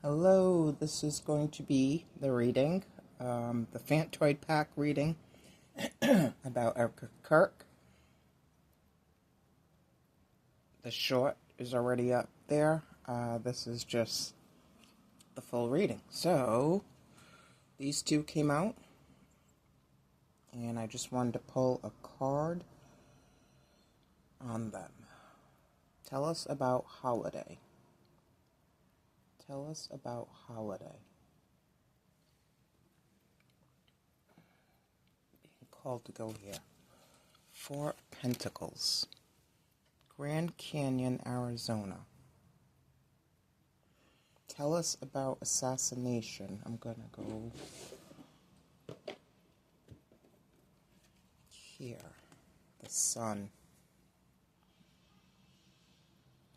Hello, this is going to be the reading, the Fantoid Pack reading about Erika Kirk. The short is already up there. This is just the full reading. So, these two came out, and I just wanted to pull a card on them. Tell us about holiday. Tell us about holiday. Being called to go here. 4 Pentacles. Grand Canyon, Arizona. Tell us about assassination. I'm going to go here. The Sun.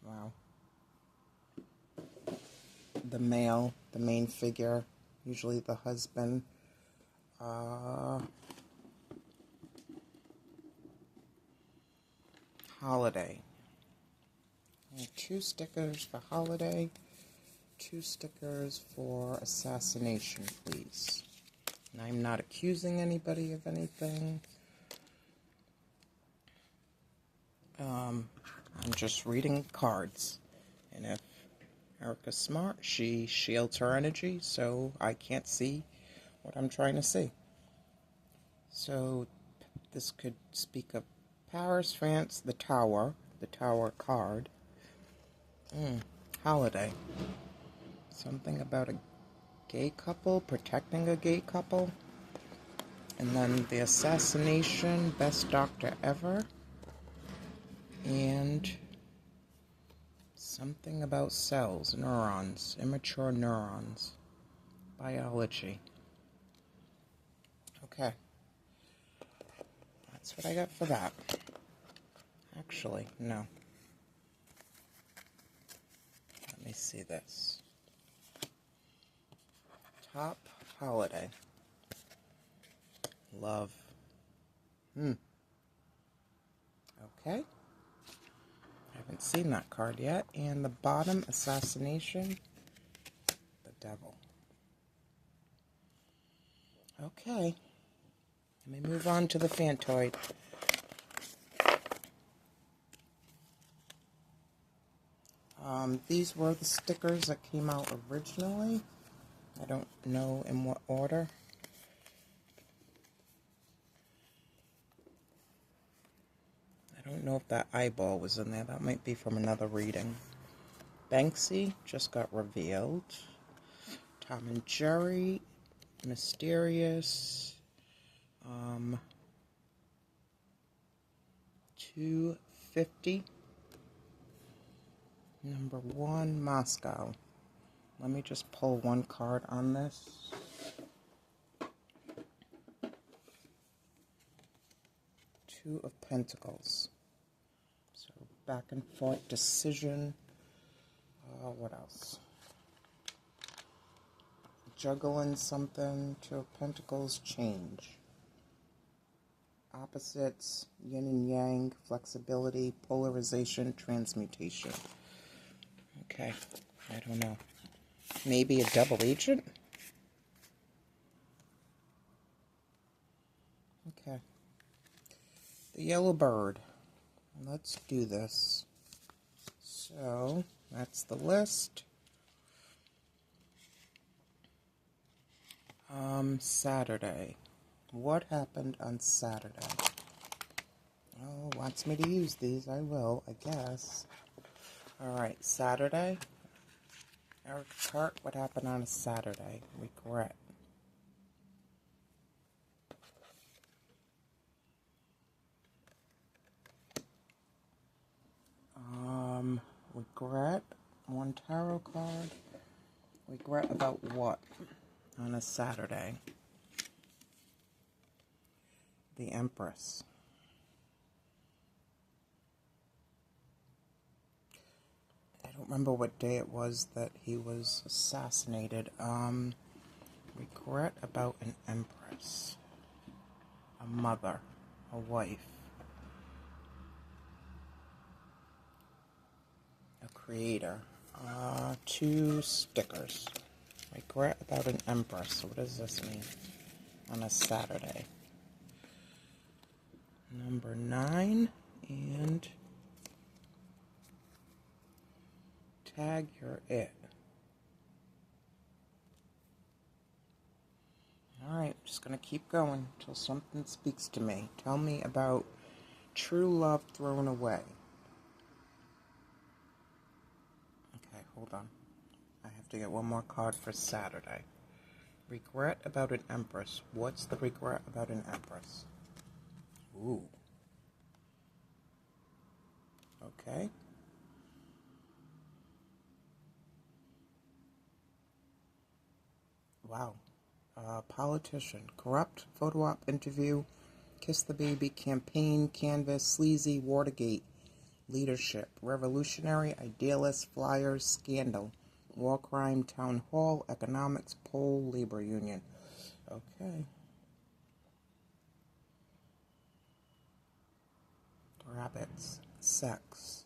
Wow. The male, the main figure, usually the husband. Holiday. 2 stickers for holiday, 2 stickers for assassination, please. And I'm not accusing anybody of anything. I'm just reading cards. And if Erika's smart, she shields her energy, so I can't see what I'm trying to see. So this could speak of Paris, France, the Tower card. Holiday. Something about a gay couple, protecting a gay couple. And then the assassination, best doctor ever. And something about cells, neurons, immature neurons, biology. Okay. That's what I got for that. Actually, no. Let me see this. Top holiday. Love. Okay. I haven't seen that card yet. And the bottom, assassination. The devil. Okay. Let me move on to the Fantoid. These were the stickers that came out originally. I don't know in what order. I don't know if that eyeball was in there. That might be from another reading. Banksy just got revealed. Tom and Jerry, Mysterious. 250. Number 1, Moscow. Let me just pull one card on this. Two of Pentacles. So back and forth decision. What else? Juggling something. 2 of Pentacles, change. Opposites, yin and yang, flexibility, polarization, transmutation. Okay, I don't know. Maybe a double agent? Okay. The yellow bird. Let's do this. So, that's the list. Saturday. What happened on Saturday? Oh, wants me to use these. I will, I guess. Alright, Saturday. Erika Kirk, what happened on a Saturday? Regret. Regret. 1 tarot card. Regret about what on a Saturday? The Empress. I don't remember what day it was that he was assassinated. Regret about an Empress. A mother. A wife. A creator. 2 stickers. Regret about an empress. What does this mean on a Saturday? Number 9, and tag your it. Alright, I'm just going to keep going until something speaks to me. Tell me about true love thrown away. Okay, hold on. I have to get one more card for Saturday. Regret about an empress. What's the regret about an empress? Ooh. Okay. Wow. Politician. Corrupt. Photo op interview. Kiss the baby. Campaign. Canvas. Sleazy. Watergate. Leadership. Revolutionary. Idealist. Flyers. Scandal. War crime. Town hall. Economics. Poll. Labor union. Okay. Rabbits. Sex.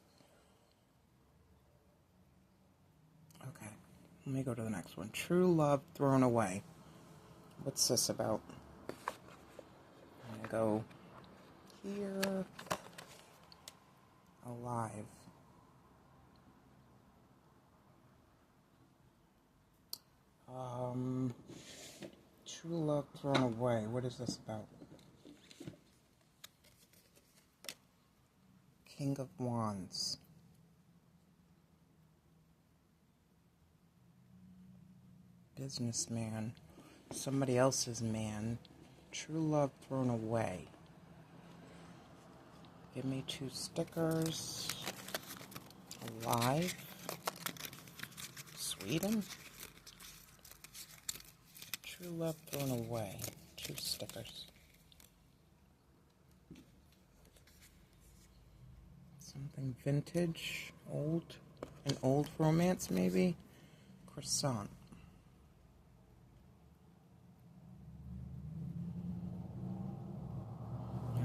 Okay. Let me go to the next one. True love thrown away. What's this about? I'm going to go here. Alive. True love thrown away. What is this about? King of Wands. Businessman. Somebody else's man. True love thrown away. Give me 2 stickers. Alive. Sweden. True love thrown away. 2 stickers. Something vintage. Old. An old romance, maybe? Croissant.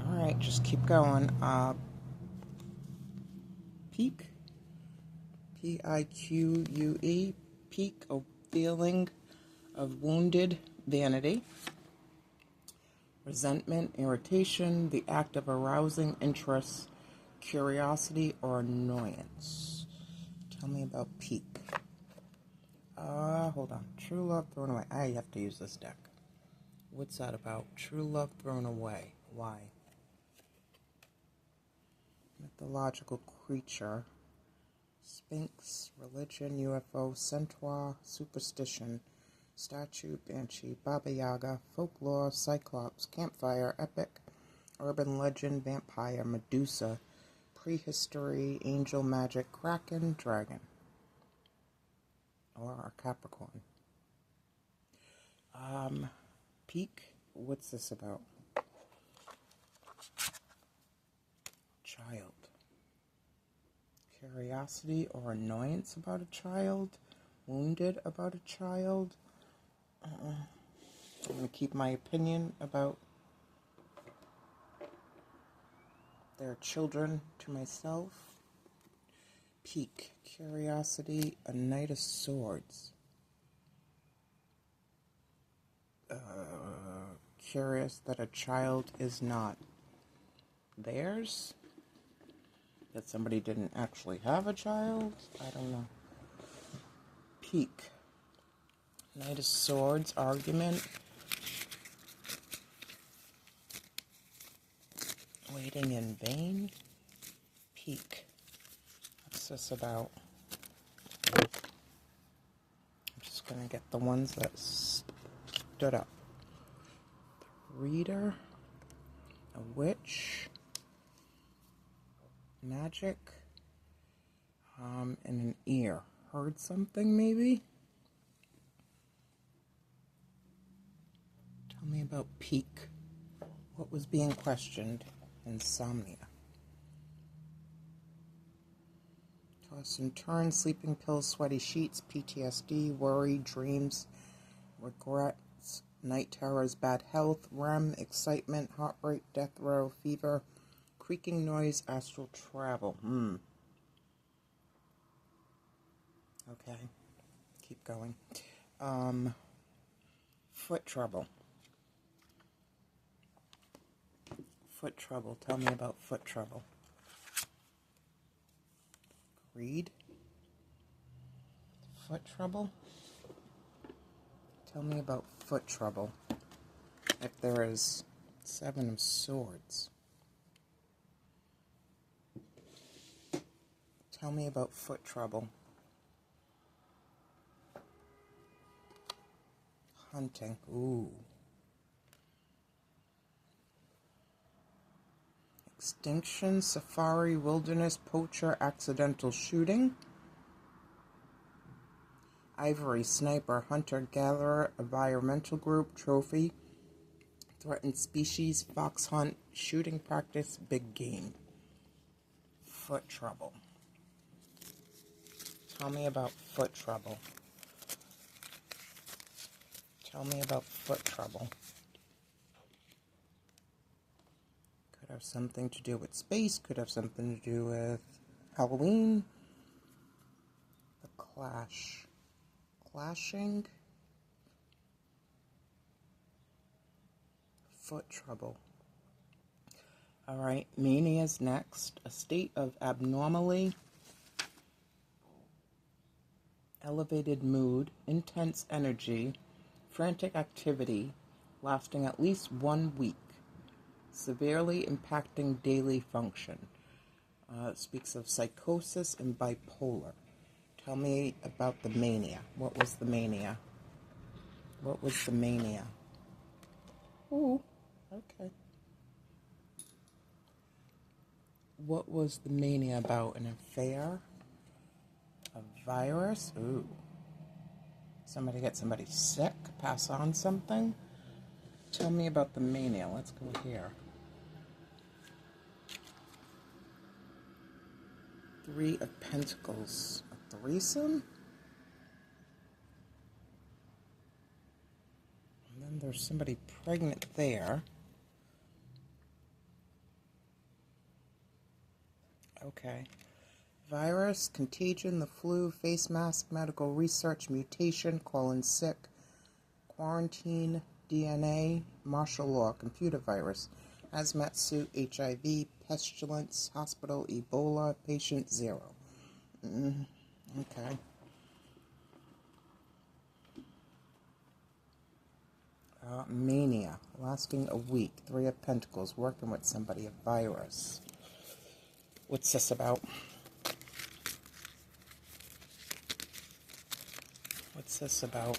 Alright, just keep going. Peak. Pique. Peak, a feeling of wounded vanity. Resentment, irritation, the act of arousing interest, curiosity, or annoyance. Tell me about peak. Hold on. True love thrown away. I have to use this deck. What's that about? True love thrown away. Why? Mythological creature. Sphinx, religion, UFO, centaur, superstition, statue, banshee, Baba Yaga, folklore, cyclops, campfire, epic, urban legend, vampire, Medusa, prehistory, angel magic, kraken, dragon. Or a Capricorn. Peak, what's this about? Child. Curiosity or annoyance about a child. Wounded about a child. I'm going to keep my opinion about their children to myself. Peak. Curiosity. A Knight of Swords. Curious that a child is not theirs. That somebody didn't actually have a child. I don't know. Peak. Knight of Swords. Argument. Waiting in vain. Peak. What's this about? I'm just going to get the ones that stood up. The Reader. A Witch. Magic. And an ear. Heard something, maybe? Tell me about peak. What was being questioned? Insomnia. Toss and turn, sleeping pills, sweaty sheets, PTSD, worry, dreams, regrets, night terrors, bad health, REM, excitement, heartbreak, death row, fever, creaking noise, astral travel. Okay, keep going. Foot trouble. Foot trouble. Tell me about foot trouble. Greed. Foot trouble. Tell me about foot trouble. If there is 7 of Swords. Tell me about foot trouble. Hunting. Ooh. Extinction, safari, wilderness, poacher, accidental shooting. Ivory, sniper, hunter, gatherer, environmental group, trophy, threatened species, fox hunt, shooting practice, big game. Foot trouble. Tell me about foot trouble. Tell me about foot trouble. Could have something to do with space, could have something to do with Halloween. The clash. Clashing. Foot trouble. Alright, mania's next. A state of abnormally elevated mood, intense energy, frantic activity, lasting at least 1 week, severely impacting daily function. It speaks of psychosis and bipolar. Tell me about the mania. What was the mania? What was the mania? Ooh, okay. What was the mania about? An affair? A virus? Ooh. Somebody get somebody sick? Pass on something? Tell me about the mania. Let's go here. 3 of Pentacles. A threesome? And then there's somebody pregnant there. Okay. Virus, contagion, the flu, face mask, medical research, mutation, calling sick, quarantine, DNA, martial law, computer virus, hazmat suit, HIV, pestilence, hospital, Ebola, patient 0. Okay. Mania, lasting a week, 3 of Pentacles, working with somebody, a virus. What's this about? What's this about?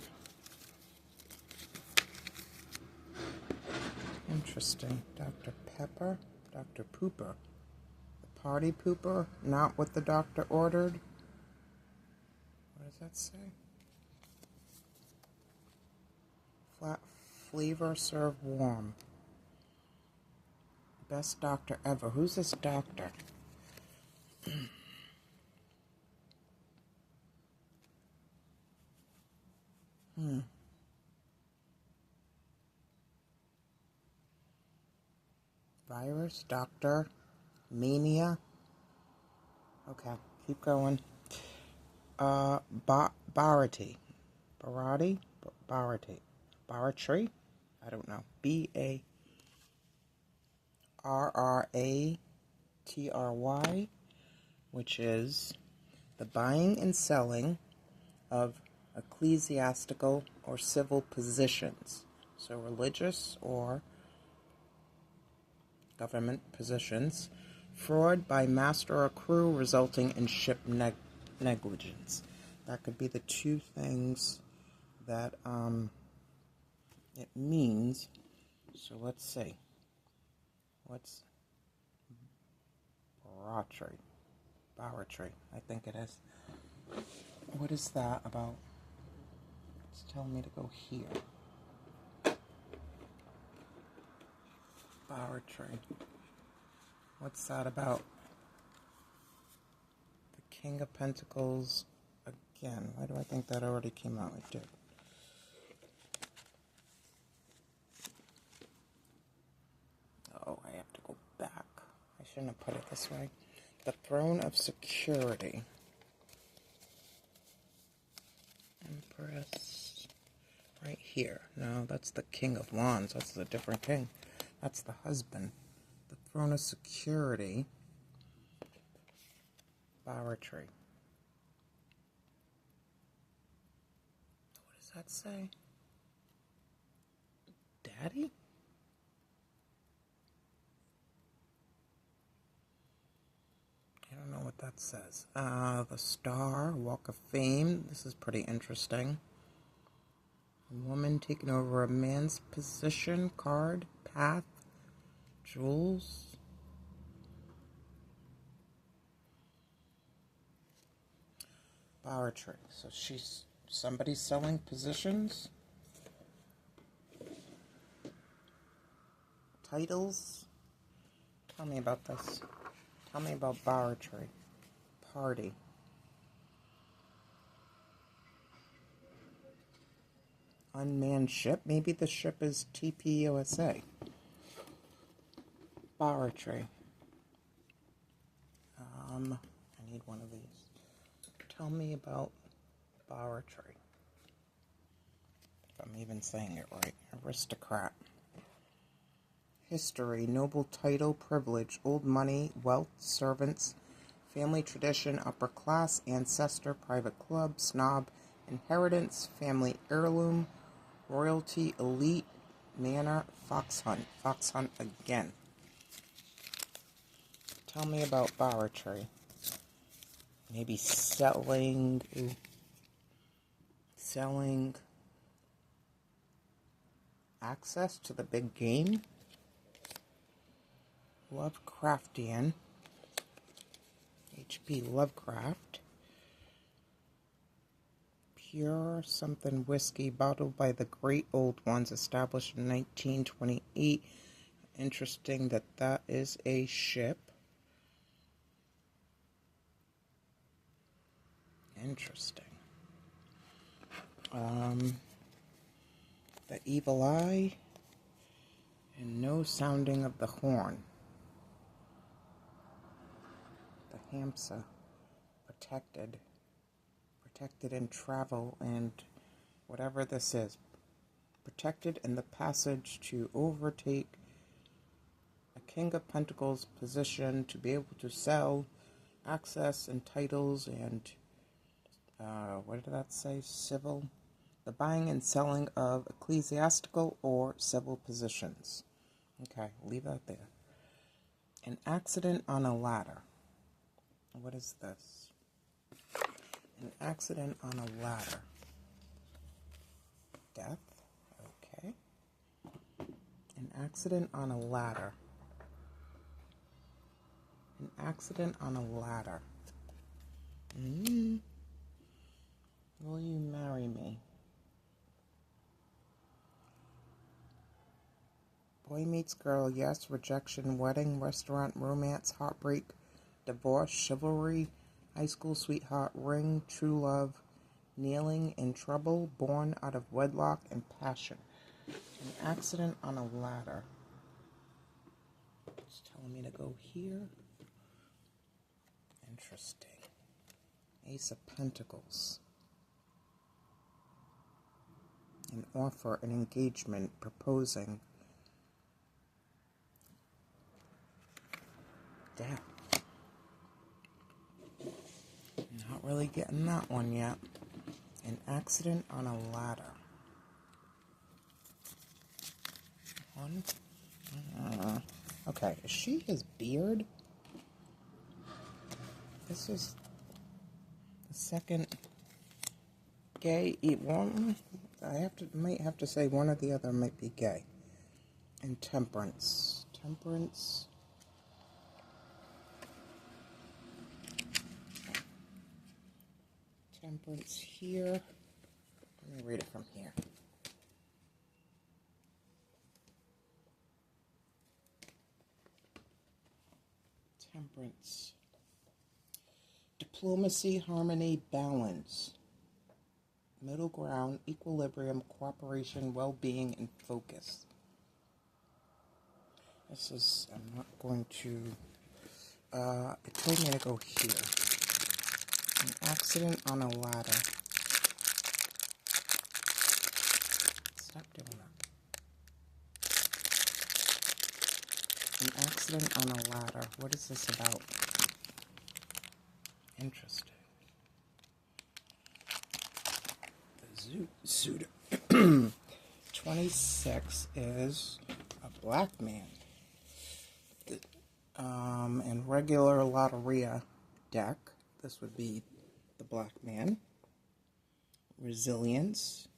Interesting. Dr. Pepper, Dr. Pooper. The party pooper, not what the doctor ordered. What does that say? Flat flavor, serve warm. Best doctor ever. Who's this doctor? Virus, doctor, mania. Okay, keep going. Barratry. Barratry? I don't know. Barratry, which is the buying and selling of ecclesiastical or civil positions. So religious or government positions. Fraud by master or crew resulting in ship negligence. That could be the 2 things that it means. So let's see. What's Barratry? I think it is. What is that about? It's telling me to go here. Barratry. What's that about? The King of Pentacles again. Why do I think that already came out? It did. Oh, I have to go back. I shouldn't have put it this way. The Throne of Security. Empress. Right here. No, that's the King of Wands. That's a different king. That's the husband. The Throne of Security. Barratry. What does that say? Daddy? I don't know what that says. The Star, Walk of Fame. This is pretty interesting. A woman taking over a man's position card. Path. Jewels. Barratry. So she's somebody selling positions. Titles. Tell me about this. Tell me about Barratry. Party. Unmanned ship. Maybe the ship is TPUSA. Barratry. I need one of these. Tell me about Barratry. If I'm even saying it right. Aristocrat. History. Noble title. Privilege. Old money. Wealth. Servants. Family tradition. Upper class. Ancestor. Private club. Snob. Inheritance. Family heirloom. Royalty. Elite. Manor. Fox hunt. Fox hunt again. Tell me about Barratry. Maybe selling access to the big game. Lovecraftian. H.P. Lovecraft. Pure something whiskey bottled by the great old ones, established in 1928. Interesting that is a ship. Interesting. The evil eye and no sounding of the horn. The Hamsa, protected in travel and whatever this is. Protected in the passage to overtake a King of Pentacles position to be able to sell access and titles and what did that say? Civil. The buying and selling of ecclesiastical or civil positions. Okay, leave that there. An accident on a ladder. What is this? An accident on a ladder. Death. Okay. An accident on a ladder. An accident on a ladder. Will you marry me? Boy meets girl, yes. Rejection, wedding, restaurant, romance, heartbreak, divorce, chivalry, high school sweetheart, ring, true love, kneeling, in trouble, born out of wedlock, and passion. An accident on a ladder. It's telling me to go here. Interesting. Ace of Pentacles. An offer, an engagement, proposing. Death. Not really getting that one yet. An accident on a ladder. One. Okay, is she his beard? This is the second gay one. Might have to say one or the other might be gay. And temperance. Temperance. Temperance here. Let me read it from here. Temperance. Diplomacy, harmony, balance. Middle ground, equilibrium, cooperation, well-being, and focus. This is, I'm not going to, it told me to go here. An accident on a ladder. Stop doing that. An accident on a ladder. What is this about? Interesting. The Suda. 26 is a black man. And regular Lotteria deck, this would be the black man. Resilience.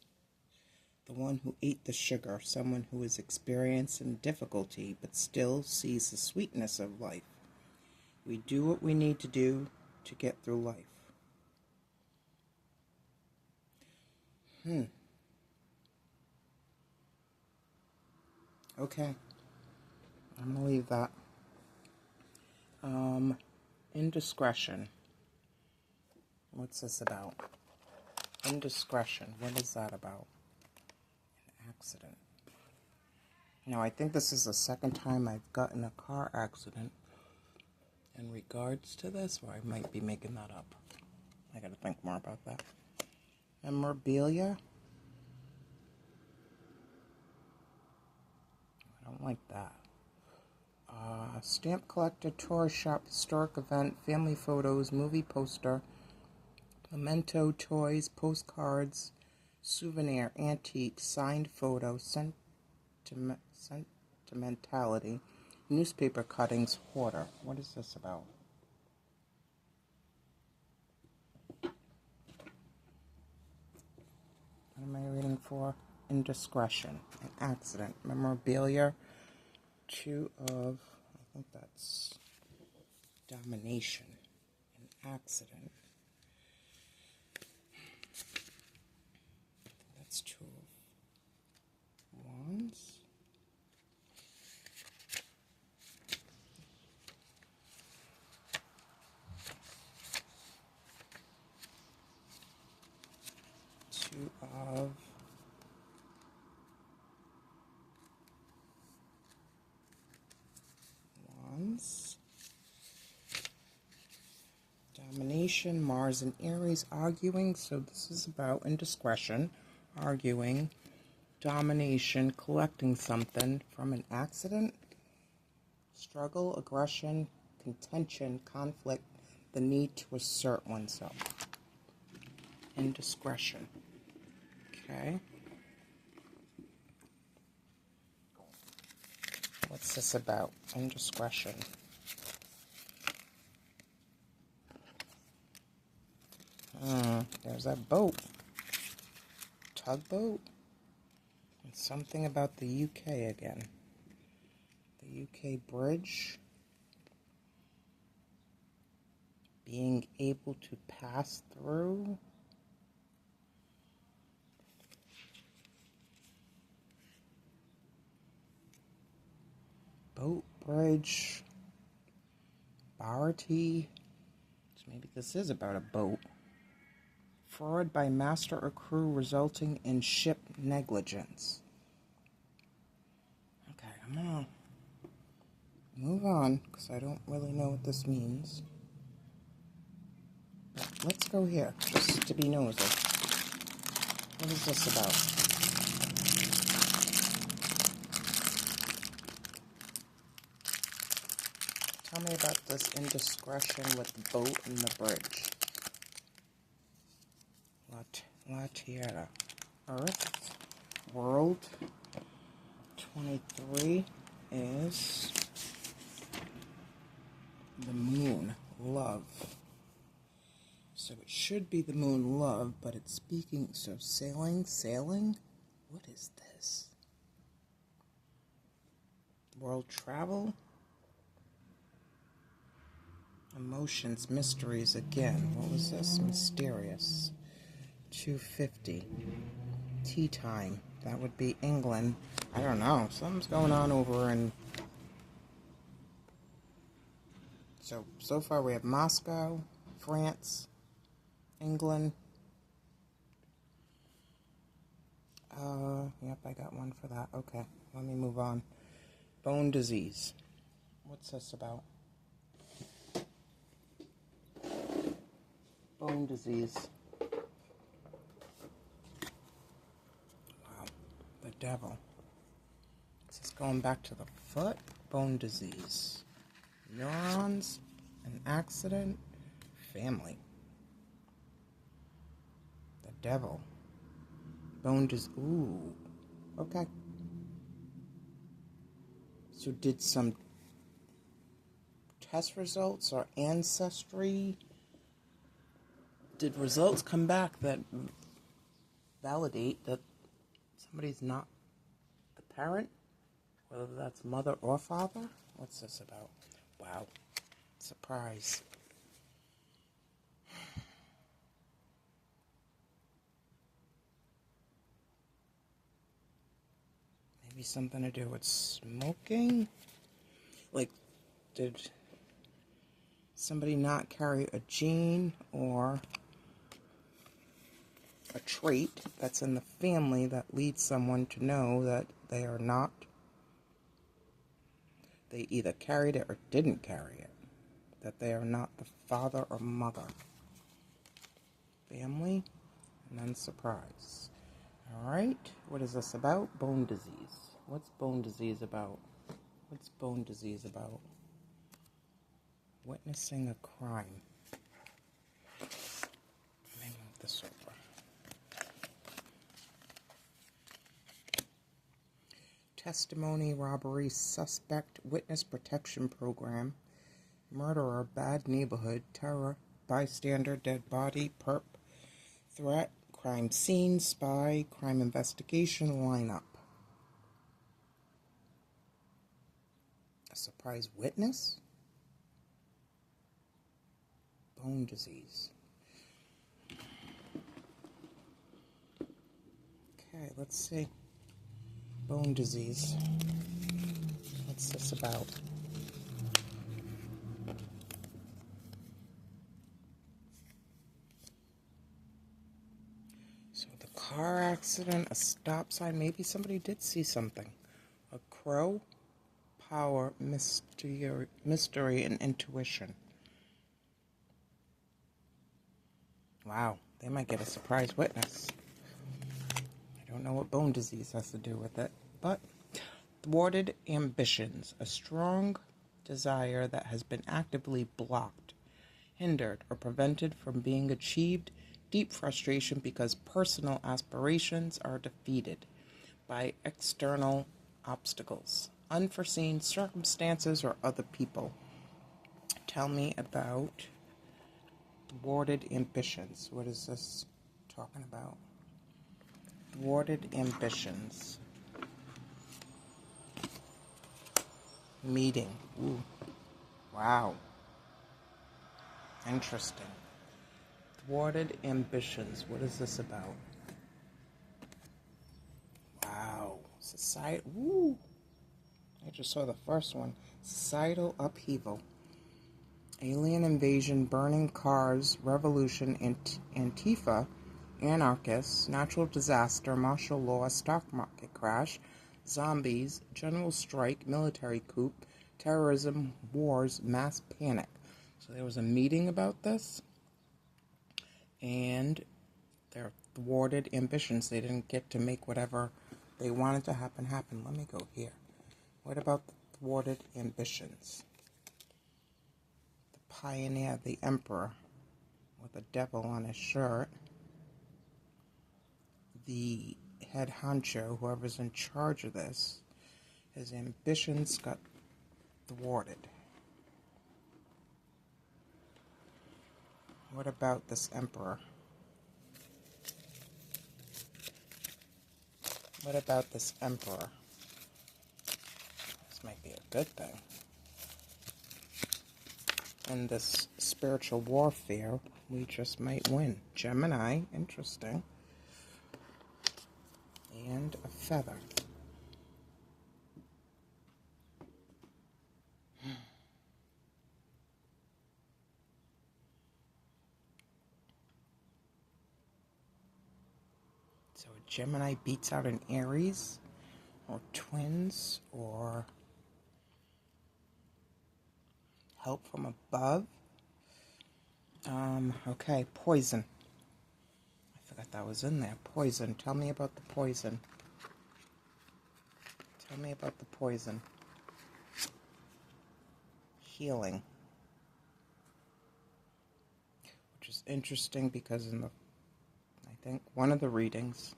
The one who ate the sugar, someone who is experiencing difficulty but still sees the sweetness of life. We do what we need to do to get through life. Okay. I'm going to leave that. Indiscretion. What's this about? Indiscretion. What is that about? An accident. Now, I think this is the second time I've gotten a car accident in regards to this, or I might be making that up. I gotta think more about that. Memorabilia. I don't like that. Stamp collector, tourist shop, historic event, family photos, movie poster, memento, toys, postcards, souvenir, antique, signed photo, sentimentality, newspaper cuttings, hoarder. What is this about? What am I reading for? Indiscretion, an accident, memorabilia, 2 of, I think that's domination, an accident. That's 2 of wands. Two of wands. Domination, Mars and Aries arguing. So this is about indiscretion, arguing, domination, collecting something from an accident, struggle, aggression, contention, conflict, the need to assert oneself. Indiscretion. Okay. What's this about? Indiscretion. There's that boat. Tugboat? And something about the UK again. The UK bridge. Being able to pass through. Boat, bridge. Barratry. So maybe this is about a boat. Fraud by master or crew resulting in ship negligence. Okay, I'm gonna move on because I don't really know what this means. But let's go here just to be nosy. What is this about? Tell me about this indiscretion with the boat and the bridge. La Tierra. Earth. World. 23 is the moon. Love. So it should be the moon, love, but it's speaking, so sailing? What is this? World travel? Emotions, mysteries again. What was this? Mysterious. 250. Tea time. That would be England. I don't know. Something's going on over in... So far we have Moscow, France, England. Yep, I got one for that. Okay, let me move on. Bone disease. What's this about? Bone disease. Wow. The devil. This is going back to the foot. Bone disease. Neurons. An accident. Family. The devil. Bone disease. Ooh. Okay. So did some test results or ancestry? Did results come back that validate that somebody's not the parent? Whether that's mother or father? What's this about? Wow. Surprise. Maybe something to do with smoking? Like, did somebody not carry a gene or a trait that's in the family that leads someone to know that they are not, they either carried it or didn't carry it, that they are not the father or mother? Family, and then surprise. Alright, what is this about? Bone disease. What's bone disease about? What's bone disease about? Witnessing a crime. Let me move this over. Testimony, robbery, suspect, witness protection program, murderer, bad neighborhood, terror, bystander, dead body, perp, threat, crime scene, spy, crime investigation, lineup. A surprise witness? Bone disease. Okay, let's see. Bone disease. What's this about? So the car accident, a stop sign, maybe somebody did see something. A crow, power, mystery, and intuition. Wow, they might get a surprise witness. I don't know what bone disease has to do with it, but thwarted ambitions, a strong desire that has been actively blocked, hindered, or prevented from being achieved, deep frustration because personal aspirations are defeated by external obstacles, unforeseen circumstances, or other people. Tell me about thwarted ambitions. What is this talking about? Thwarted ambitions. Meeting. Ooh. Wow. Interesting. Thwarted ambitions. What is this about? Wow. Society. Ooh. I just saw the first one. Societal upheaval. Alien invasion, burning cars, revolution, Antifa, anarchists, natural disaster, martial law, stock market crash, zombies, general strike, military coup, terrorism, wars, mass panic. So there was a meeting about this, and their thwarted ambitions. They didn't get to make whatever they wanted to happen. Let me go here. What about the thwarted ambitions? The pioneer, the emperor, with a devil on his shirt. The head honcho, whoever's in charge of this, his ambitions got thwarted. What about this emperor? What about this emperor? This might be a good thing. In this spiritual warfare, we just might win. Gemini, interesting. And a feather. So a Gemini beats out an Aries, or twins, or help from above. Okay, poison. I forgot that was in there. Poison. Tell me about the poison. Tell me about the poison. Healing. Which is interesting because I think one of the readings,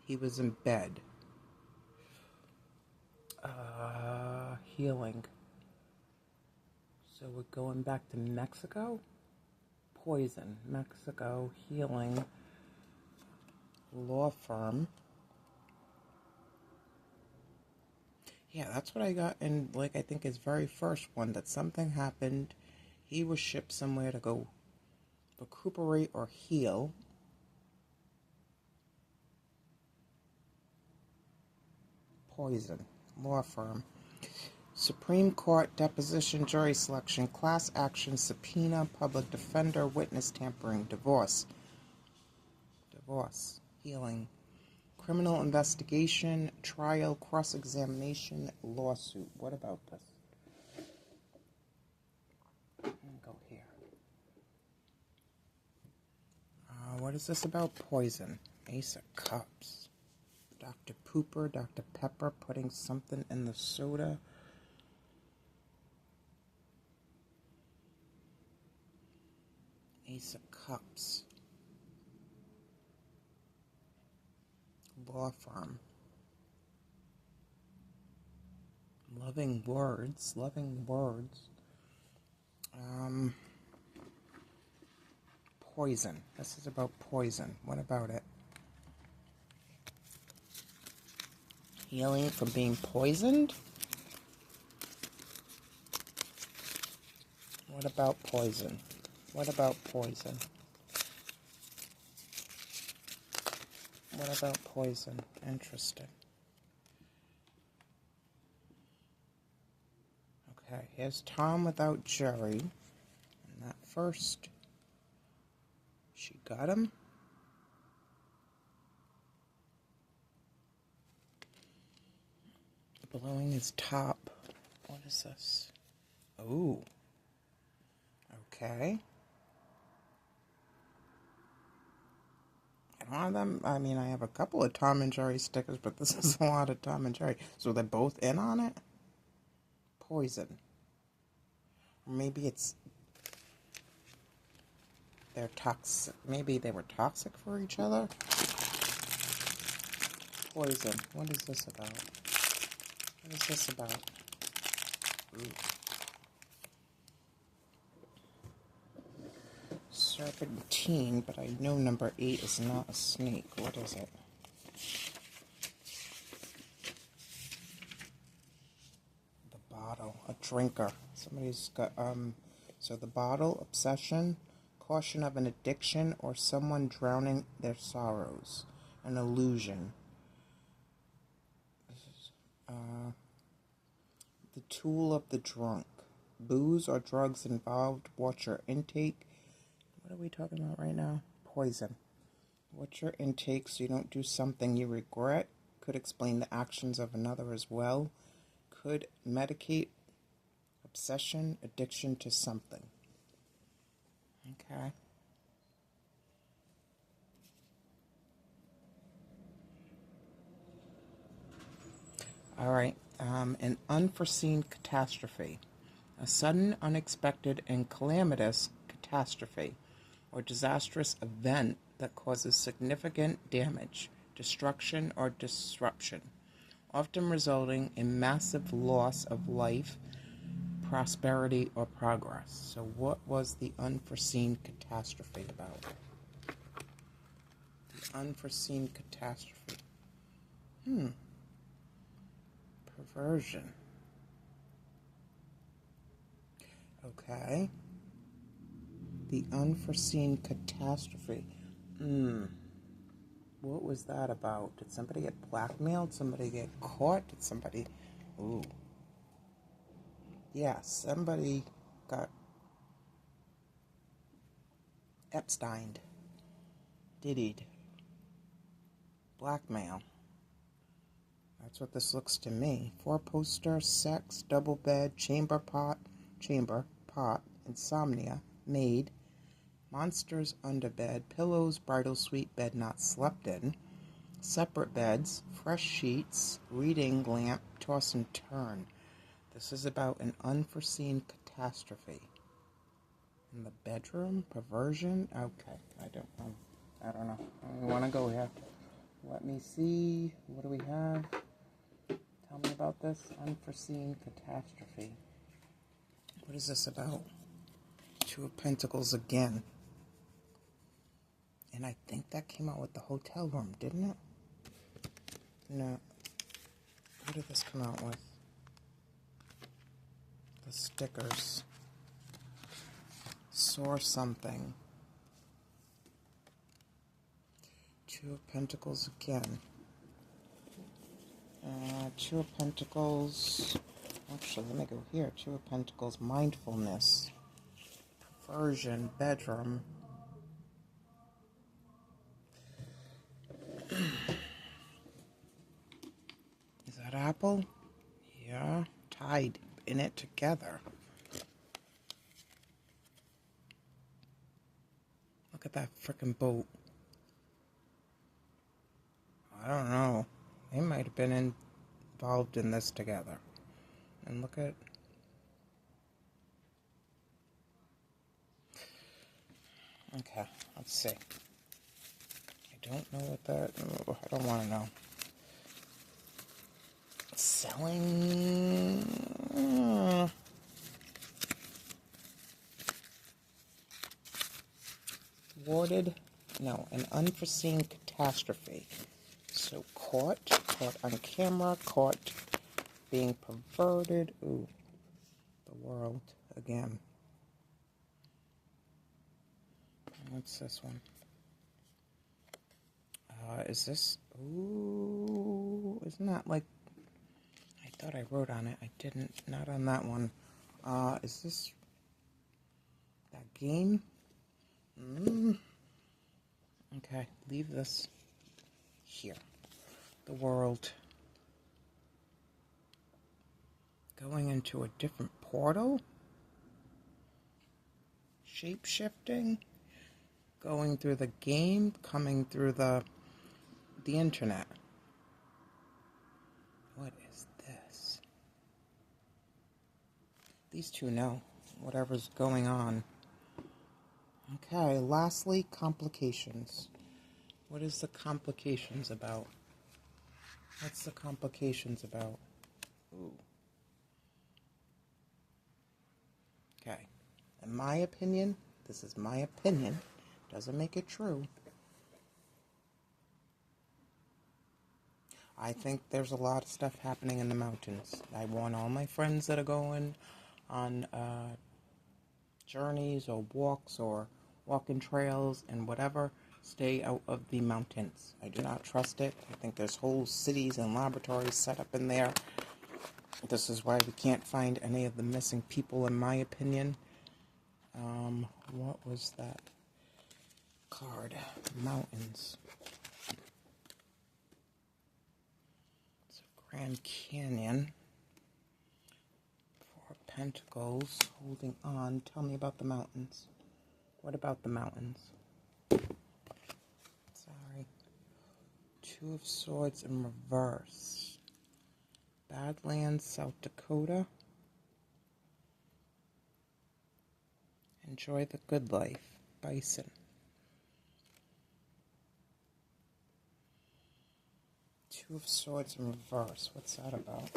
he was in bed. Healing. So we're going back to Mexico? Poison. Mexico. Healing. Law firm. Yeah, that's what I got in, I think his very first one, that something happened. He was shipped somewhere to go recuperate or heal. Poison. Law firm. Supreme Court, deposition, jury selection, class action, subpoena, public defender, witness tampering, divorce. Healing. Criminal investigation, trial, cross-examination, lawsuit. What about this? Let me go here. What is this about poison? Ace of Cups. Dr. Pooper, Dr. Pepper putting something in the soda. Ace of Cups. Law firm. Loving words. Poison. This is about poison. What about it? Healing from being poisoned? What about poison? What about poison? What about poison? Interesting. Okay, here's Tom without Jerry. And that first, she got him. Blowing his top. What is this? Ooh. Okay. A lot of them, I mean, I have a couple of Tom and Jerry stickers, but this is a lot of Tom and Jerry. So they're both in on it? Poison. Or maybe they're toxic. Maybe they were toxic for each other? Poison. What is this about? What is this about? Ooh. Serpentine, but I know number 8 is not a snake. What is it? The bottle. A drinker. Somebody's got, so the bottle, obsession, caution of an addiction, or someone drowning their sorrows. An illusion. This is, the tool of the drunk. Booze or drugs involved. Watch your intake. What are we talking about right now? Poison. Watch your intake so you don't do something you regret. Could explain the actions of another as well. Could medicate obsession, addiction to something. Okay. All right. An unforeseen catastrophe. A sudden, unexpected, and calamitous catastrophe or disastrous event that causes significant damage, destruction, or disruption, often resulting in massive loss of life, prosperity, or progress. So what was the unforeseen catastrophe about? The unforeseen catastrophe. Perversion. Okay. The unforeseen catastrophe. What was that about? Did somebody get blackmailed? Somebody get caught? Did somebody... Ooh. Yeah, somebody got Epsteined. Diddied. Blackmail. That's what this looks to me. 4-poster, sex, double bed, chamber pot, insomnia, maid, monsters under bed, pillows, bridal suite, bed not slept in, separate beds, fresh sheets, reading lamp, toss and turn. This is about an unforeseen catastrophe. In the bedroom, perversion. Okay, I don't know. I don't know. I want to go here. Let me see. What do we have? Tell me about this unforeseen catastrophe. What is this about? Two of Pentacles again. And I think that came out with the hotel room, didn't it? No. What did this come out with? The stickers. Saw something. Two of Pentacles again. Two of Pentacles. Actually, let me go here. Two of Pentacles, mindfulness. Perversion, bedroom. Is that apple? Yeah, tied in it together. Look at that frickin' boat. I don't know. They might have been involved in this together. And look at... Okay, let's see. I don't know what that... Oh, I don't want to know. Selling... Thwarted... No, an unforeseen catastrophe. So caught on camera, caught being perverted. Ooh, the world again. What's this one? Is this... Ooh, isn't that like... I thought I wrote on it. I didn't. Not on that one. Is this... that game? Okay, leave this here. The world. Going into a different portal? Shape-shifting? Going through the game? Coming through the internet? What is this? These two know whatever's going on. Okay, lastly, complications. What is the complications about? What's the complications about? Ooh. Okay. In my opinion, this is my opinion, doesn't make it true. I think there's a lot of stuff happening in the mountains. I want all my friends that are going on journeys or walks or walking trails and whatever, stay out of the mountains. I do not trust it. I think there's whole cities and laboratories set up in there. This is why we can't find any of the missing people, in my opinion. What was that card? Mountains. It's a Grand Canyon. Four Pentacles. Holding on. Tell me about the mountains. What about the mountains? Sorry. Two of Swords in reverse. Badlands, South Dakota. Enjoy the good life. Bison. Two of Swords in reverse. What's that about?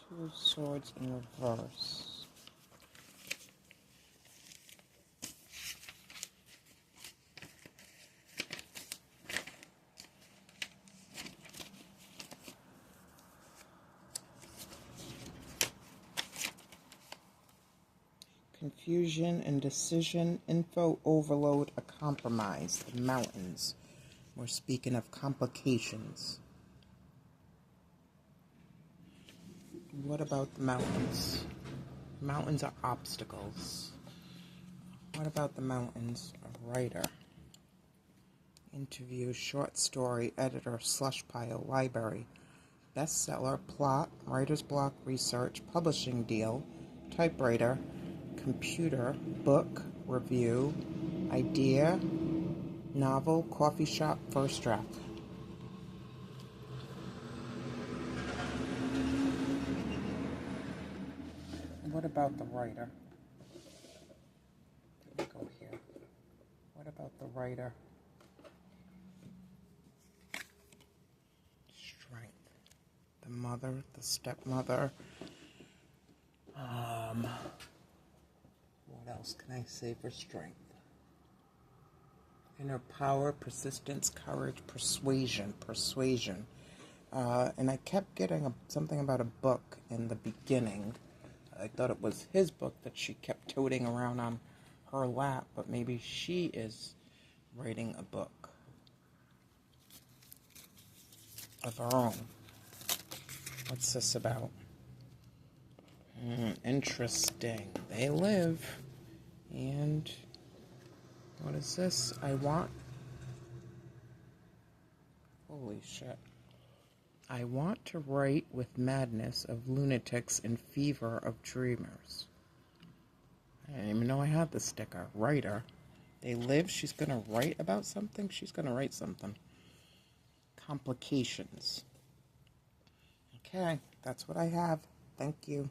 Two of Swords in reverse. Confusion, indecision, info overload, a compromise. The mountains. We're speaking of complications. What about the mountains? Mountains are obstacles. What about the mountains? A writer. Interview, short story, editor, slush pile, library. Bestseller, plot, writer's block, research, publishing deal, typewriter, computer, book, review, idea, novel, coffee shop, first draft. What about the writer? Let's go here. What about the writer? Strength. The mother, the stepmother. What else can I say for strength? Inner power, persistence, courage, persuasion. And I kept getting something about a book in the beginning. I thought it was his book that she kept toting around on her lap, but maybe she is writing a book of her own. What's this about? Interesting. They live. And what is this? Holy shit. I want to write with madness of lunatics and fever of dreamers. I didn't even know I had the sticker. Writer. They live. She's going to write about something? She's going to write something. Complications. Okay, that's what I have. Thank you.